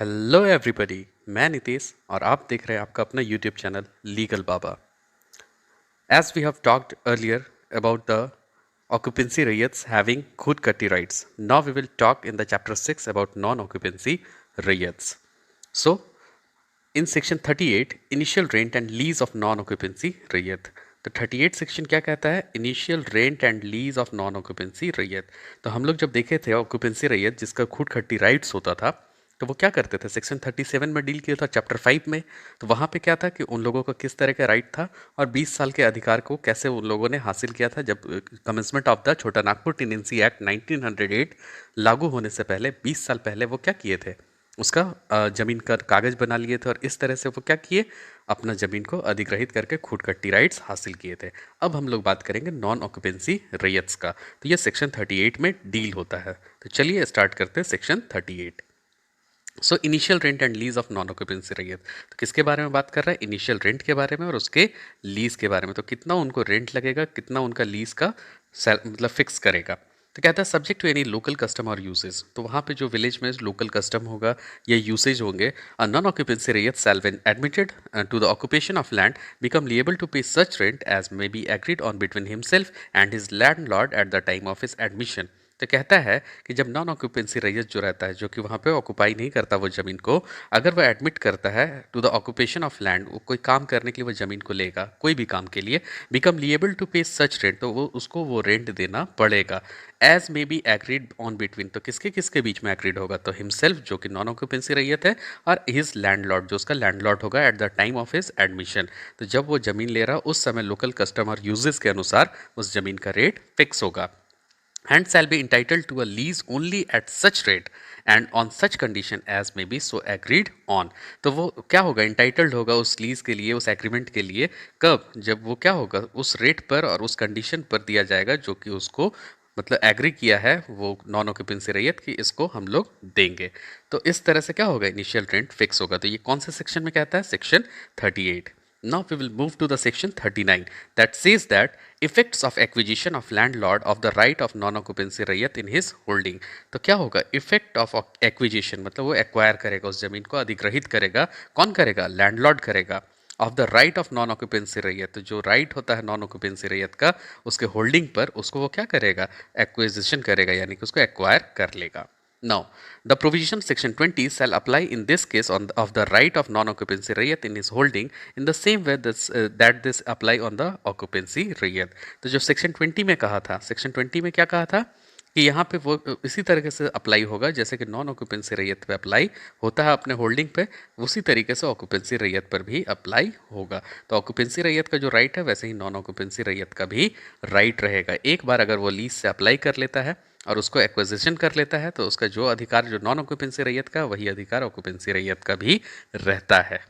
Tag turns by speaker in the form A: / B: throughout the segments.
A: Hello everybody. मैं नितेश और आप देख रहे हैं आपका अपना YouTube channel legal Baba. As we have talked earlier about the occupancy rates having khud katti rights, now we will talk in the chapter 6 about non occupancy rates. So in section 38 initial rent and lease of non occupancy rayat, तो 38 section क्या कहता है? Initial rent and lease of non occupancy raiyat. तो हम लोग जब देखे थे ऑक्यूपेंसी रैयत जिसका खूट खट्टी राइट्स होता था, तो वो क्या करते थे? सेक्शन 37 में डील किया था चैप्टर 5 में। तो वहाँ पे क्या था कि उन लोगों का किस तरह का राइट था और 20 साल के अधिकार को कैसे उन लोगों ने हासिल किया था जब कमेंसमेंट ऑफ द छोटा नागपुर टेनेंसी एक्ट 1908 लागू होने से पहले 20 साल पहले वो क्या किए थे? उसका जमीन का कागज बना लिए थे और इस तरह से वो क्या किए? अपना जमीन को अधिग्रहित करके खूटकट्टी राइट्स हासिल किए थे। अब हम लोग बात करेंगे नॉन ऑक्यूपेंसी रैयत्स का। तो ये सेक्शन 38 में डील होता है। तो चलिए स्टार्ट करते हैं section 38। So initial rent and lease of non occupancy raiyat, तो किसके बारे में बात कर रहा है? इनिशियल रेंट के बारे में और उसके लीज के बारे में। तो कितना उनको रेंट लगेगा, कितना उनका लीज का मतलब फिक्स करेगा। तो कहता है subject to any local custom or usage. तो वहाँ पे जो विलेज में लोकल कस्टम होगा या यूसेज होंगे, non occupancy raiyat shall when admitted to the occupation of land become liable to pay such rent as may be agreed on between himself and his landlord at the time of his admission. तो कहता है कि जब non occupancy रैयत जो रहता है, जो कि वहाँ पे ऑक्यूपाई नहीं करता वो ज़मीन को, अगर वह एडमिट करता है to the occupation of land, वो कोई काम करने के लिए वो ज़मीन को लेगा कोई भी काम के लिए, become liable to pay such rent, तो वो उसको वो रेंट देना पड़ेगा। As may be agreed on between, तो किसके किसके बीच में एग्रीड होगा? तो हिमसेल्फ जो कि नॉन ऑक्यूपेंसी रैयत है, और हिज लैंडलॉर्ड जो उसका लैंडलॉर्ड होगा eight the time of his admission. तो जब वो ज़मीन ले रहा उस समय लोकल कस्टमर यूजेस के अनुसार उस ज़मीन का रेट फिक्स होगा। And shall be entitled to a lease only at such rate and on such condition as may be so agreed on। तो वो क्या होगा? इंटाइटल्ड होगा उस लीज के लिए, उस एग्रीमेंट के लिए। कब? जब वो क्या होगा? उस रेट पर और उस कंडीशन पर दिया जाएगा जो कि उसको मतलब एग्री किया है वो नॉन ऑक्यूपेंसी रैयत की, इसको हम लोग देंगे। तो इस तरह से क्या होगा? इनिशियल रेंट फिक्स होगा। तो ये कौन से सेक्शन में कहता है? Section 38। Now we will move to the section 39 that says that effects of acquisition of landlord of the right of non-occupancy रैयत in his holding। तो क्या होगा? इफेक्ट ऑफ एक्विजिशन मतलब वो एक्वायर करेगा, उस जमीन को अधिग्रहित करेगा। कौन करेगा? लैंडलॉर्ड करेगा। Of the right of non occupancy raiyat, तो जो राइट होता है नॉन ऑक्यूपेंसी रैयत का उसके होल्डिंग पर, उसको वो क्या करेगा? एक्विजिशन करेगा, यानी कि उसको एक्वायर कर लेगा। Now, the provision section 20 shall apply in this case of the right of non-occupancy rayat in his holding in the same way that this apply on the occupancy rayat। तो जो section 20 में कहा था, section 20 में क्या कहा था कि यहाँ पे वो इसी तरीके से अप्लाई होगा जैसे कि नॉन ऑक्यूपेंसी रैयत पे अप्लाई होता है अपने होल्डिंग पे, उसी तरीके से ऑक्यूपेंसी रैयत पर भी अप्लाई होगा। तो ऑक्यूपेंसी रैयत का जो राइट है वैसे ही नॉन ऑक्यूपेंसी रैयत का भी राइट रहेगा। एक बार अगर वो लीज से अप्लाई कर लेता है और उसको एक्विजिशन कर लेता है तो उसका जो अधिकार जो नॉन ऑक्यूपेंसी रैयत का, वही अधिकार ऑक्यूपेंसी रैयत का भी रहता है।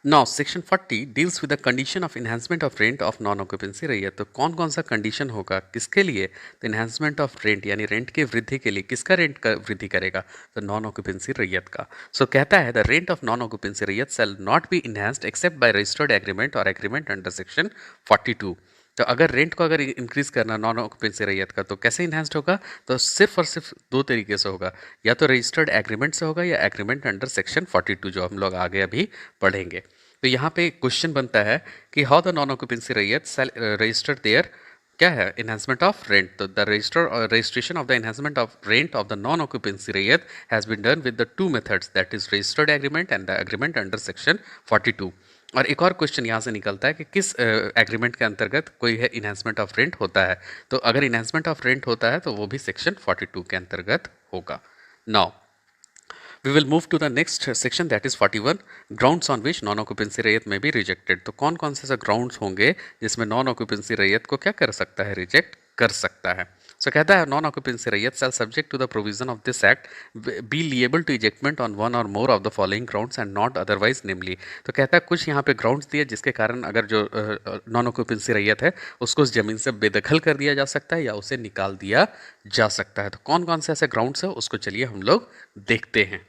A: Now section 40 deals with the condition of enhancement of rent of non occupancy raiyat. तो कौन कौन सा कंडीशन होगा किसके लिए? तो इन्हांसमेंट ऑफ रेंट यानी रेंट के वृद्धि के लिए किसका रेंट का वृद्धि करेगा? तो नॉन ऑक्यूपेंसी रैयत का। सो कहता है the rent of non occupancy raiyat shall not be enhanced except by registered agreement or agreement under section 42। तो अगर रेंट को अगर इंक्रीज करना नॉन ऑक्यूपेंसी रैयत का, तो कैसे इन्हांस्ड होगा? तो सिर्फ और सिर्फ दो तरीके से होगा, या तो रजिस्टर्ड एग्रीमेंट से होगा या एग्रीमेंट अंडर सेक्शन 42 जो हम लोग आगे अभी पढ़ेंगे। तो यहाँ पे क्वेश्चन बनता है कि how the non occupancy raiyat sell registered there क्या है? Enhancement of rent. तो the registration of the enhancement of rent of the non occupancy raiyat has been done with the two methods, that is registered agreement and the agreement under section 42। और एक और question यहाँ से निकलता है कि किस एग्रीमेंट के अंतर्गत कोई है इन्हांसमेंट ऑफ रेंट होता है? तो अगर इन्हांसमेंट ऑफ रेंट होता है तो वो भी सेक्शन 42 के अंतर्गत होगा। Now we will move to the next section that is 41 grounds on which non occupancy रैयत में भी रिजेक्टेड। तो कौन कौन से ग्राउंड्स होंगे जिसमें नॉन ऑक्यूपेंसी रैयत को क्या कर सकता है? रिजेक्ट कर सकता है। सो कहता है non occupancy raiyat shall subject to the provision of this act be liable to ejectment on one or more of the following grounds and not otherwise namely. तो कहता है कुछ यहाँ पे ग्राउंड्स दिए जिसके कारण अगर जो नॉन ऑक्यूपेंसी रैयत है उसको उस जमीन से बेदखल कर दिया जा सकता है या उसे निकाल दिया जा सकता है। तो कौन कौन से ऐसे ग्राउंड्स है उसको चलिए हम लोग देखते हैं।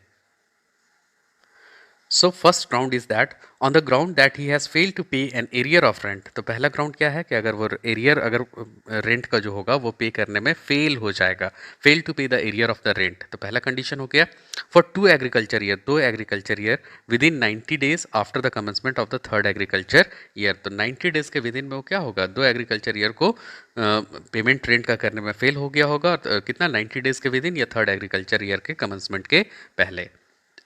A: So first ground is that on the ground that he has fail to pay an arrear of rent. तो पहला ग्राउंड क्या है कि अगर वो एरियर अगर रेंट का जो होगा वो पे करने में फेल हो जाएगा, fail to pay the arrear of the rent. तो पहला कंडीशन हो गया फॉर टू एग्रीकल्चर ईयर, दो agriculture year with in 90 days after the commencement of the third agriculture year. तो 90 डेज के विद इन में वो क्या होगा, दो एग्रीकल्चर ईयर को पेमेंट रेंट का करने में फेल हो गया होगा। कितना, 90 डेज के विद इन या थर्ड एग्रीकल्चर ईयर के कमेंसमेंट के पहले,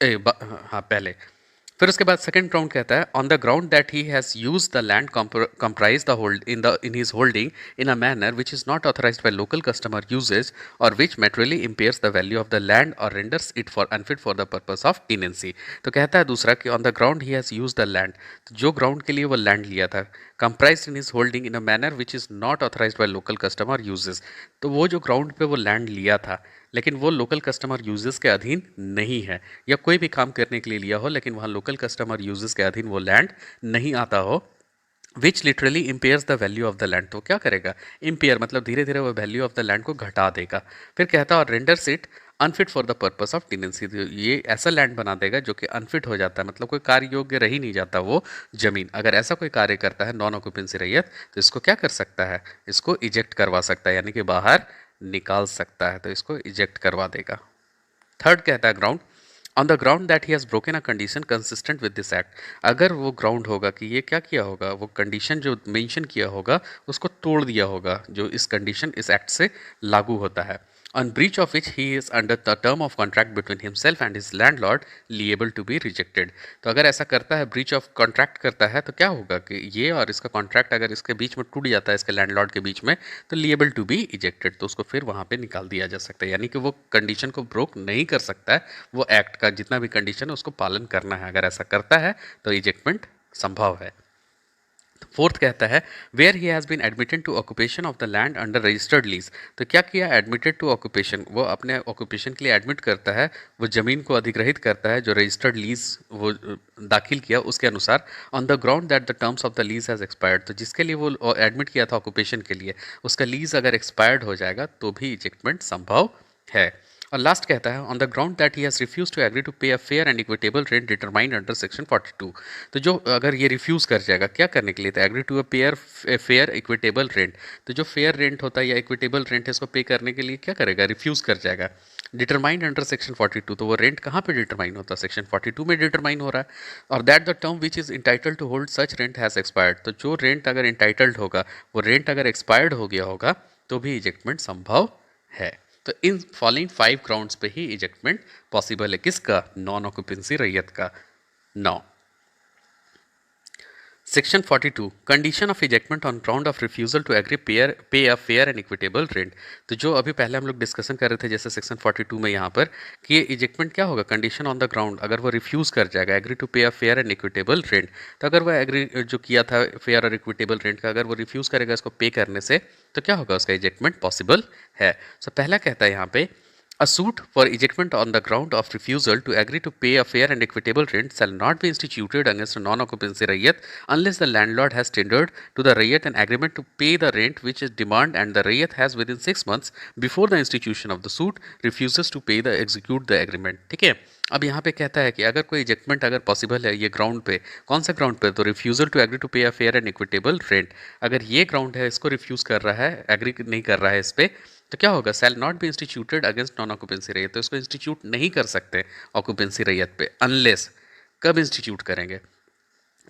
A: हाँ पहले। फिर उसके बाद सेकंड ग्राउंड कहता है on the ground that he has use the land comprise the hold in his holding in a manner which is not authorised by local customer usages or which materially impairs the value of the land or renders it for unfit for the purpose of tenancy. तो कहता है दूसरा कि on the ground he has use the land, तो जो ground के लिए वो लैंड लिया था, comprise in his holding in a manner which is not authorised by local customer usages. तो वो जो ग्राउंड पे वो लैंड लिया था लेकिन वो लोकल कस्टमर यूजेस के अधीन नहीं है, या कोई भी काम करने के लिए लिया हो लेकिन वहाँ लोकल कस्टमर यूजेस के अधीन वो लैंड नहीं आता हो, विच literally impairs the value of the land. तो क्या करेगा, इम्पेयर मतलब धीरे धीरे वो वैल्यू ऑफ द लैंड को घटा देगा। फिर कहता है और renders it unfit for the purpose of tenancy. ये ऐसा लैंड बना देगा जो कि अनफिट हो जाता है, मतलब कोई कार्य योग्य रह ही नहीं जाता वो जमीन। अगर ऐसा कोई कार्य करता है नॉन ऑक्यूपेंसी रैयत, तो इसको क्या कर सकता है, इसको इजेक्ट करवा सकता है, यानी कि बाहर निकाल सकता है, तो इसको इजेक्ट करवा देगा। थर्ड कहता है ground on the ground that he has broken a condition consistent with this act. अगर वो ग्राउंड होगा कि ये क्या किया होगा, वो कंडीशन जो मेंशन किया होगा उसको तोड़ दिया होगा, जो इस कंडीशन इस एक्ट से लागू होता है। on breach of which he is under the term of contract between himself and his landlord liable to be rejected। तो अगर ऐसा करता है, ब्रीच ऑफ कॉन्ट्रैक्ट करता है, तो क्या होगा कि ये और इसका कॉन्ट्रैक्ट अगर इसके बीच में टूट जाता है, इसके लैंडलॉर्ड के बीच में, तो लिएबल टू बी इजेक्टेड, तो उसको फिर वहाँ पे निकाल दिया जा सकता है, यानी कि वो कंडीशन को ब्रोक नहीं कर सकता है, वो एक्ट का जितना भी कंडीशन है उसको पालन करना है। अगर ऐसा करता है तो इजेक्टमेंट संभव है। फोर्थ कहता है where he has been admitted to occupation of the land under registered lease. तो क्या किया, एडमिटेड टू ऑक्यूपेशन, वो अपने ऑक्यूपेशन के लिए एडमिट करता है, वो ज़मीन को अधिग्रहित करता है जो रजिस्टर्ड लीज वो दाखिल किया उसके अनुसार, on the ground that the terms of the lease has expired. तो जिसके लिए वो एडमिट किया था ऑक्यूपेशन के लिए, उसका लीज अगर एक्सपायर्ड हो जाएगा तो भी इजेक्टमेंट संभव है। और लास्ट कहता है on the ground that he has refused to agree to pay a fair and equitable rent determined under section 42। तो जो अगर ये रिफ्यूज़ कर जाएगा क्या करने के लिए, तो agree to a fair equitable rent, तो जो फेयर रेंट होता है या इक्विटेबल रेंट है इसको पे करने के लिए क्या करेगा, रिफ्यूज़ कर जाएगा। डिटरमाइंड अंडर सेक्शन 42, तो वो रेंट कहाँ पे डिटरमाइन होता है, सेक्शन 42 में डिटरमाइन हो रहा है। और that the term which is entitled to hold such rent has expired, तो जो रेंट अगर इंटाइटल्ड होगा, वो रेंट अगर एक्सपायर्ड हो गया होगा तो भी इजेक्टमेंट संभव है। तो इन फॉलोइंग 5 ग्राउंड्स पे ही इजेक्टमेंट पॉसिबल है, किसका, नॉन ऑक्यूपेंसी रैयत का। Now, section 42 condition of ejectment on ground of refusal to agree pay a fair and equitable rent. तो जो अभी पहले हम लोग डिस्कशन कर रहे थे जैसे सेक्शन 42 में यहाँ पर कि ये इजेक्टमेंट क्या होगा, कंडीशन ऑन द ग्राउंड, अगर वो रिफ्यूज कर जाएगा agree to pay a fair and equitable rent, तो अगर वो एग्री जो किया था फेयर और इक्विटेबल रेंट का, अगर वो रिफ्यूज करेगा इसको पे करने से, तो क्या होगा, उसका इजेक्टमेंट पॉसिबल है। सो पहला कहता है यहाँ पे a suit for ejectment on the ground of refusal to agree to pay a fair and equitable rent shall not be instituted against a non-occupancy rayyat unless the landlord has tendered to the rayyat an agreement to pay the rent which is demand and the rayyat has within 6 months before the institution of the suit refuses to pay the execute the agreement। ठीक है, अब यहाँ पे कहता है कि अगर कोई इजेक्टमेंट अगर पॉसिबल है ये ग्राउंड पे, कौन सा ग्राउंड पे, तो refusal to agree to pay a fair and equitable rent, अगर ये ग्राउंड है इसको रिफ्यूज कर रहा है, एग्री नहीं कर रहा है इस पे, तो क्या होगा, shall not be instituted against non occupancy raiyat, तो इसको इंस्टीट्यूट नहीं कर सकते ऑक्यूपेंसी रैयत पे, अनलेस, कब इंस्टीट्यूट करेंगे,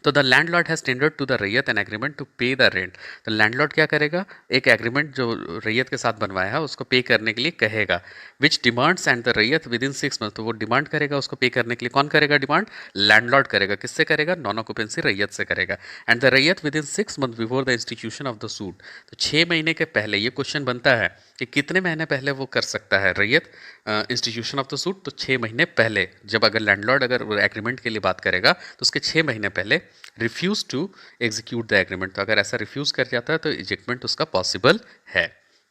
A: तो the landlord has tendered to the raiyat an agreement to pay the rent. तो लैंडलॉर्ड क्या करेगा, एक एग्रीमेंट जो रैयत के साथ बनवाया है उसको पे करने के लिए कहेगा, विच डिमांड्स एंड द रैयत विद इन 6 मंथ, तो वो डिमांड करेगा उसको पे करने के लिए, कौन करेगा डिमांड, लैंडलॉर्ड करेगा, किससे करेगा, नॉन ऑक्यूपेंसी रैयत से करेगा, एंड द रैयत with in 6 month before the institution of the suit. तो 6 महीने के पहले, ये क्वेश्चन बनता है कि कितने महीने पहले वो कर सकता है रैयत इंस्टीट्यूशन ऑफ द सूट, तो 6 महीने पहले, जब अगर लैंडलॉर्ड अगर एग्रीमेंट के लिए बात करेगा तो उसके 6 महीने पहले refuse to execute the agreement, तो अगर ऐसा रिफ्यूज कर जाता है तो इजेक्टमेंट उसका पॉसिबल है।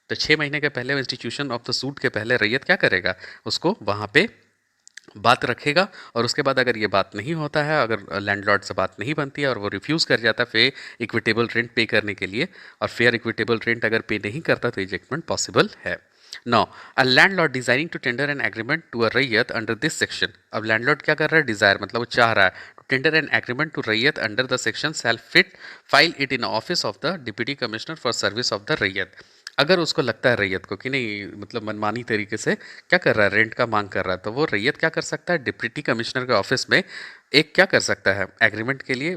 A: तो 6 महीने के पहले इंस्टीट्यूशन ऑफ द सूट के पहले रैयत क्या करेगा, उसको वहाँ पे बात रखेगा, और उसके बाद अगर ये बात नहीं होता है, अगर लैंडलॉर्ड से बात नहीं बनती है और वो रिफ्यूज़ कर जाता है फेयर इक्विटेबल रेंट पे करने के लिए, और फेयर इक्विटेबल रेंट अगर पे नहीं करता तो इजेक्टमेंट पॉसिबल है। Now a landlord designing to tender an agreement to a raiyat under this section. अब लैंडलॉर्ड क्या कर रहा है, डिजायर मतलब वो चाह रहा है to tender an agreement to raiyat under the section shall fit file it in office of the deputy commissioner for service of the raiyat. अगर उसको लगता है रैयत को कि नहीं मतलब मनमानी तरीके से क्या कर रहा है, रेंट का मांग कर रहा है, तो वो रैयत क्या कर सकता है, डिप्टी कमिश्नर के ऑफिस में एक क्या कर सकता है, एग्रीमेंट के लिए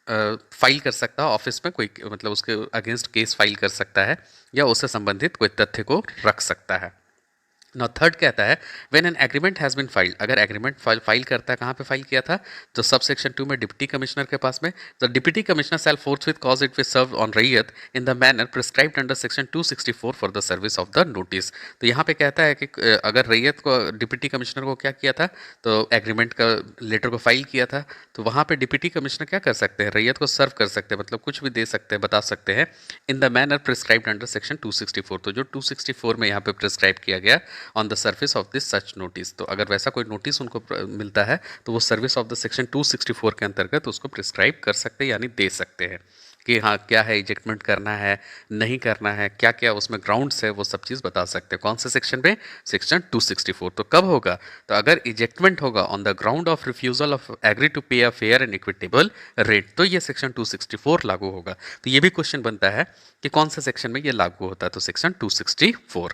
A: फाइल कर सकता है ऑफिस में, कोई मतलब उसके अगेंस्ट केस फाइल कर सकता है या उससे संबंधित कोई तथ्य को रख सकता है। नौ थर्ड कहता है when an agreement has been filed, अगर एग्रीमेंट फाइल करता है, कहाँ पे फाइल किया था, तो सब सेक्शन 2 में डिप्टी कमिश्नर के पास में, the deputy commissioner shall forthwith cause it will serve on raiyat in the manner prescribed under section 264 for the service of the notice. तो यहाँ पे कहता है कि अगर रैयत को डिप्टी कमिश्नर को क्या किया था, तो एग्रीमेंट का लेटर को फाइल किया था, तो वहाँ पे डिप्टी कमिश्नर क्या कर सकते हैं, रैयत को सर्व कर सकते हैं, मतलब कुछ भी दे सकते हैं, बता सकते हैं, इन the manner prescribed under section 264। तो जो 264 में यहाँ पे प्रिस्क्राइब किया गया on the service of this such notice, तो अगर वैसा कोई नोटिस उनको मिलता है तो वो सर्विस ऑफ द सेक्शन 264 के अंतर्गत उसको प्रिस्क्राइब कर सकते हैं, यानी दे सकते हैं कि हाँ क्या है, इजेक्टमेंट करना है नहीं करना है, क्या क्या उसमें ग्राउंड्स है, वो सब चीज़ बता सकते हैं। कौन से सेक्शन में, सेक्शन 264। तो कब होगा, तो अगर इजेक्टमेंट होगा on the ground of refusal of agree to pay a fair and equitable rate, तो ये सेक्शन 264 लागू होगा। तो ये भी क्वेश्चन बनता है कि कौन से सेक्शन में ये लागू होता है, तो section 264।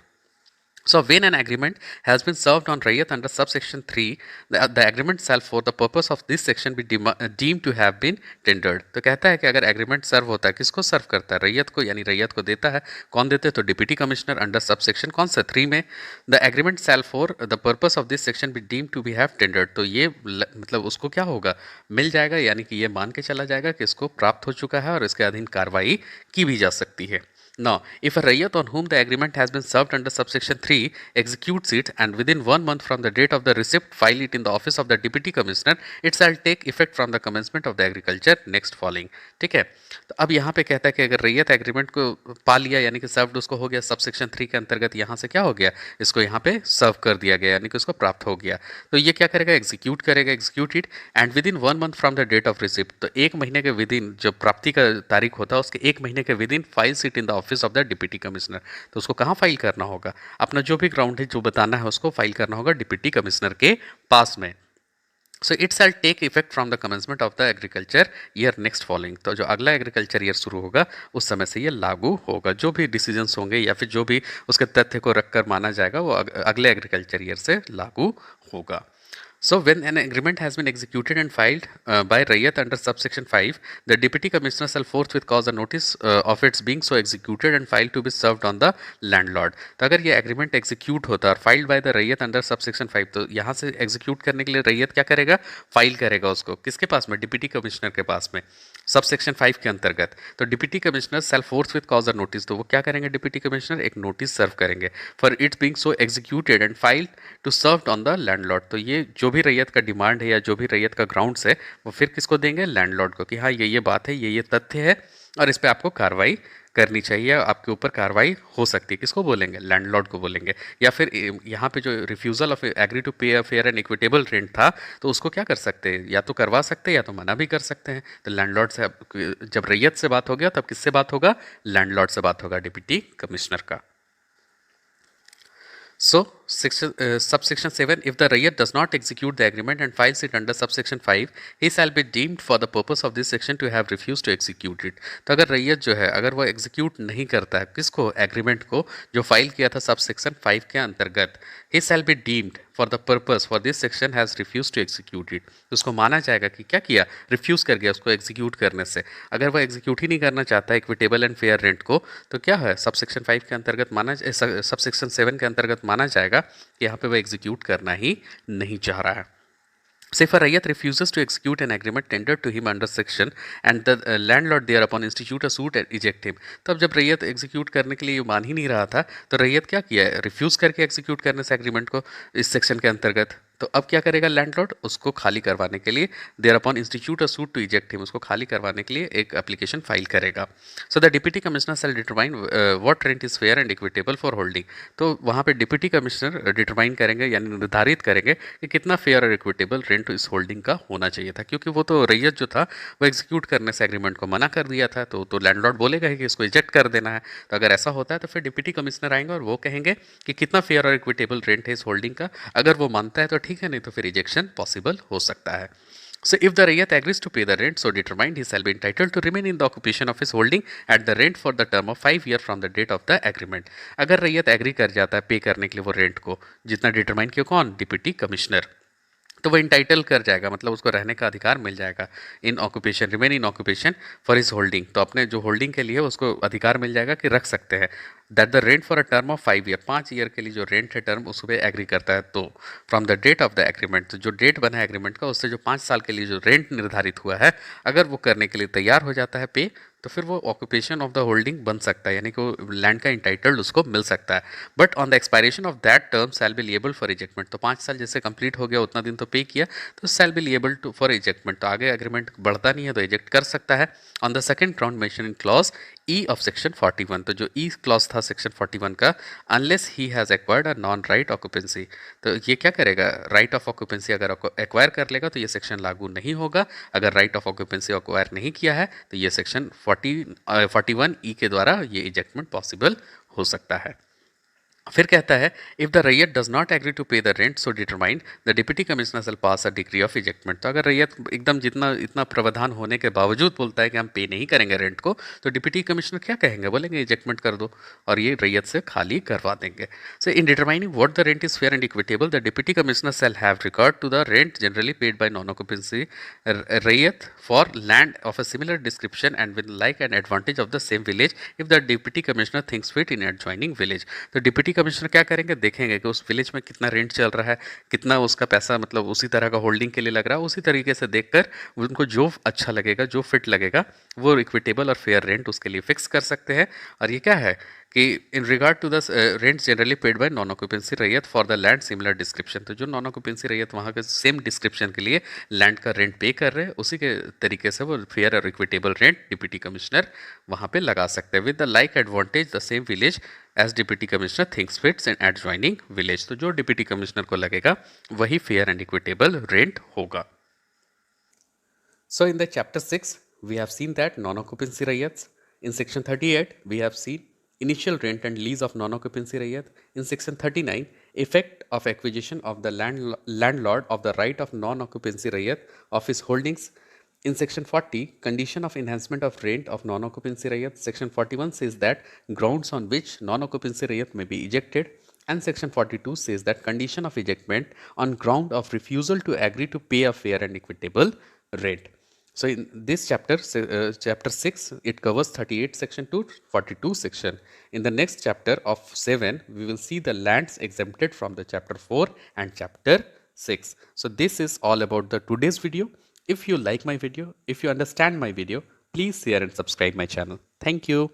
A: So, when an agreement has been served on Rayat under subsection 3, the agreement shall for the purpose of this section be deemed to have been tendered। तो कहता है कि अगर एग्रीमेंट सर्व होता है, किसको सर्व करता है, रैयत को, यानी रैयत को देता है। कौन देते हैं, तो डिप्टी कमिश्नर अंडर सबसेक्शन कौन सा 3 में, the agreement shall for the purpose of this section be deemed to be have tendered. तो ये मतलब उसको क्या होगा, मिल जाएगा, यानी कि ये मान के चला जाएगा कि इसको प्राप्त हो चुका है और इसके अधीन कार्रवाई की भी जा सकती है। Now, if a Rayyat on whom the agreement has been served under subsection 3 executes it and within 1 month from the date of the receipt file it in the office of the Deputy Commissioner, it shall take effect from the commencement of the agriculture next following। ठीक है, तो अब यहाँ पे कहता है कि अगर रैयत एग्रीमेंट को पा लिया, यानी कि सर्व्ड उसको हो गया, सबसेक्शन 3 के अंतर्गत यहाँ से क्या हो गया, इसको यहाँ पे सर्व कर दिया गया, यानी कि उसको प्राप्त हो गया, तो ये क्या करेगा, एग्जीक्यूट करेगा, execute it and within 1 month from the date of receipt. तो एक महीने के विद इन, जो प्राप्ति का तारीख होता है उसके एक महीने के with in file seat in the office of the deputy commissioner. तो उसको कहाँ फाइल करना होगा, अपना जो भी ग्राउंड है जो बताना है उसको फाइल करना होगा डिप्टी कमिश्नर के पास में। So it shall take effect from the commencement of the agriculture year next following. तो जो अगला एग्रीकल्चर ईयर शुरू होगा उस समय से ये लागू होगा, जो भी डिसीजंस होंगे या फिर जो भी उसके तथ्य को रखकर माना जाएगा वो अगले एग्रीकल्चर ईयर से लागू होगा। So, when an agreement has been executed and filed by Rayyat under subsection 5, the Deputy Commissioner shall forthwith cause a notice of its being so executed and filed to be served on the landlord। तो अगर ये agreement execute होता है और filed by the रैयत under subsection 5, तो यहाँ से एग्जीक्यूट करने के लिए रैयत क्या करेगा, फाइल करेगा उसको किसके पास में, डिप्टी कमिश्नर के पास में, सबसेक्शन 5 के अंतर्गत। तो deputy commissioner shall forthwith cause a notice, तो वो क्या करेंगे, डिप्टी कमिश्नर एक नोटिस सर्व करेंगे for its being so executed and filed to serve on the landlord. तो ये जो भी रैयत का डिमांड है या जो भी रैयत का ग्राउंड्स है वो फिर किसको देंगे, लैंडलॉर्ड को, कि हाँ ये बात है, ये तथ्य है और इस पर आपको कार्रवाई करनी चाहिए, आपके ऊपर कार्रवाई हो सकती है, किसको बोलेंगे, लैंडलॉर्ड को बोलेंगे। या फिर यहाँ पे जो refusal of agree to pay a fair and equitable rent था, तो उसको क्या कर सकते हैं, या तो करवा सकते हैं या तो मना भी कर सकते हैं। तो लैंडलॉर्ड से जब रैयत से बात हो गया तब किससे बात होगा, लैंडलॉर्ड से बात होगा, डिप्टी कमिश्नर का। So, subsection 7, if the Rayyat does not execute the agreement and files it under subsection 5, he shall be deemed for the purpose of this section to have refused to execute it। तो अगर रैयत जो है अगर वो execute नहीं करता है किसको, एग्रीमेंट को जो फाइल किया था सबसेक्शन 5 के अंतर्गत, he shall be deemed for the purpose for this section has refused to execute it। तो उसको माना जाएगा कि क्या किया, रिफ्यूज़ कर गया उसको एग्जीक्यूट करने से। अगर वो एग्जीक्यूट ही नहीं करना चाहता है इक्विटेबल एंड फेयर रेंट को, तो क्या है, सबसेक्शन 5 के अंतर्गत माना, सबसेक्शन 7 के अंतर्गत माना जाएगा कि यहाँ पे वो एग्जीक्यूट करना ही नहीं चाह रहा है। Say if a Rayyat refuses to execute an agreement tendered to him under section and the landlord thereupon institute a suit and eject him। तब जब रैयत एग्जीक्यूट करने के लिए मान ही नहीं रहा था, तो रैयत क्या किया है, रिफ्यूज़ करके एग्जीक्यूट करने से एग्रीमेंट को इस सेक्शन के अंतर्गत, तो अब क्या करेगा लैंडलॉर्ड, उसको खाली करवाने के लिए there upon institute a suit to eject him, उसको खाली करवाने के लिए एक एप्लीकेशन फाइल करेगा। So the deputy commissioner shall determine what rent is fair and equitable for holding. तो वहाँ पे डिप्टी कमिश्नर डिटरमाइन करेंगे यानी निर्धारित करेंगे कि कितना फेयर और इक्विटेबल रेंट इस होल्डिंग का होना चाहिए था, क्योंकि वो तो रैयत जो था वो एग्जीक्यूट करने से एग्रीमेंट को मना कर दिया था, तो लैंडलॉर्ड बोलेगा ही कि इसको इजेक्ट कर देना है। तो अगर ऐसा होता है तो फिर डिप्टी कमिश्नर आएंगे और वो कहेंगे कि कितना फेयर और इक्विटेबल रेंट है इस होल्डिंग का। अगर वो मानता है तो ठीक है, नहीं तो फिर इजेक्शन पॉसिबल हो सकता है। So if the Rayyat agrees to pay the rent so determined, he shall be entitled to remain in the occupation of his holding at the rent for the term of 5 years from the date of the agreement। अगर रैयत agree कर जाता है पे करने के लिए वो रेंट को, जितना डिटरमाइन किया कौन, डिप्टी कमिश्नर, तो वो इंटाइटल कर जाएगा, मतलब उसको रहने का अधिकार मिल जाएगा इन occupation, remain in occupation for his holding. तो अपने जो होल्डिंग के लिए उसको अधिकार मिल जाएगा कि रख सकते हैं। That the rent for a term of 5 year, 5 year के लिए जो रेंट है टर्म उस पर एग्री करता है। तो from the date of the agreement, तो जो डेट बना है एग्रीमेंट का उससे जो 5 साल के लिए जो रेंट निर्धारित हुआ है, अगर वो करने के लिए तैयार हो जाता है पे, तो फिर वो ऑक्यूपेशन ऑफ द होल्डिंग बन सकता है, यानी कि वो लैंड का इंटाइटल्ड उसको मिल सकता है। But on the expiration of that term shall be liable for ejectment. तो 5 साल जैसे कंप्लीट हो गया, उतना दिन तो पे किया, तो शैल be liable to for ejectment. तो आगे एग्रीमेंट बढ़ता नहीं है तो इजेक्ट कर सकता है। On the second ground mention in clause E of section 41, तो जो ई क्लॉज था सेक्शन 41 का, unless he has acquired a non right occupancy. तो ये क्या करेगा, राइट ऑफ ऑक्यूपेंसी अगर एक्वायर कर लेगा तो ये सेक्शन लागू नहीं होगा। अगर राइट ऑफ ऑक्यूपेंसी एक्वायर नहीं किया है तो ये सेक्शन 41 ई के द्वारा ये इजेक्टमेंट पॉसिबल हो सकता है। फिर कहता है if the raiyat does not agree to pay the rent so determined the deputy commissioner shall pass a decree of ejectment. तो अगर रैयत एकदम जितना इतना प्रावधान होने के बावजूद बोलता है कि हम पे नहीं करेंगे रेंट को, तो डिप्टी कमिश्नर क्या कहेंगे, बोलेंगे इजेक्टमेंट कर दो और ये रैयत से खाली करवा देंगे। So in determining what the rent is fair and equitable, the deputy commissioner shall have regard to the rent generally paid by non occupancy raiyat for land of a similar description and with like and advantage of the same village if the deputy commissioner thinks fit in adjoining village. तो deputy commissioner क्या करेंगे, देखेंगे कि उस village में कितना rent चल रहा है, कितना उसका पैसा मतलब उसी तरह का होल्डिंग के लिए लग रहा है, उसी तरीके से देखकर उनको जो अच्छा लगेगा, जो फिट लगेगा, वो इक्विटेबल और फेयर रेंट उसके लिए फिक्स कर सकते हैं। और ये क्या है कि in regard to the rent generally paid by non occupancy raiyat for the land similar description, तो जो नॉन ऑक्यूपेंसी रैयत वहाँ के सेम डिस्क्रिप्शन के लिए लैंड का रेंट पे कर रहे हैं, उसी के तरीके से वो फेयर और इक्विटेबल रेंट डिप्टी कमिश्नर वहाँ पे लगा सकते हैं with the like advantage the same village as deputy commissioner thinks fits in adjoining village. तो जो डिप्टी कमिश्नर को लगेगा वही फेयर एंड इक्विटेबल रेंट होगा। So in the chapter 6 we have seen that non-occupancy rayats. In section 38 we have seen initial rent and lease of non-occupancy rayat. In section 39 effect of acquisition of the landlord of the right of non-occupancy rayat of his holdings. In section 40 condition of enhancement of rent of non-occupancy rayat. Section 41 says that grounds on which non-occupancy rayat may be ejected. And section 42 says that condition of ejectment on ground of refusal to agree to pay a fair and equitable rent. So in this chapter, chapter 6, it covers 38 section to 42 section. In the next chapter of 7, we will see the lands exempted from the chapter 4 and chapter 6. So this is all about the today's video. If you like my video, if you understand my video, please share and subscribe my channel. Thank you.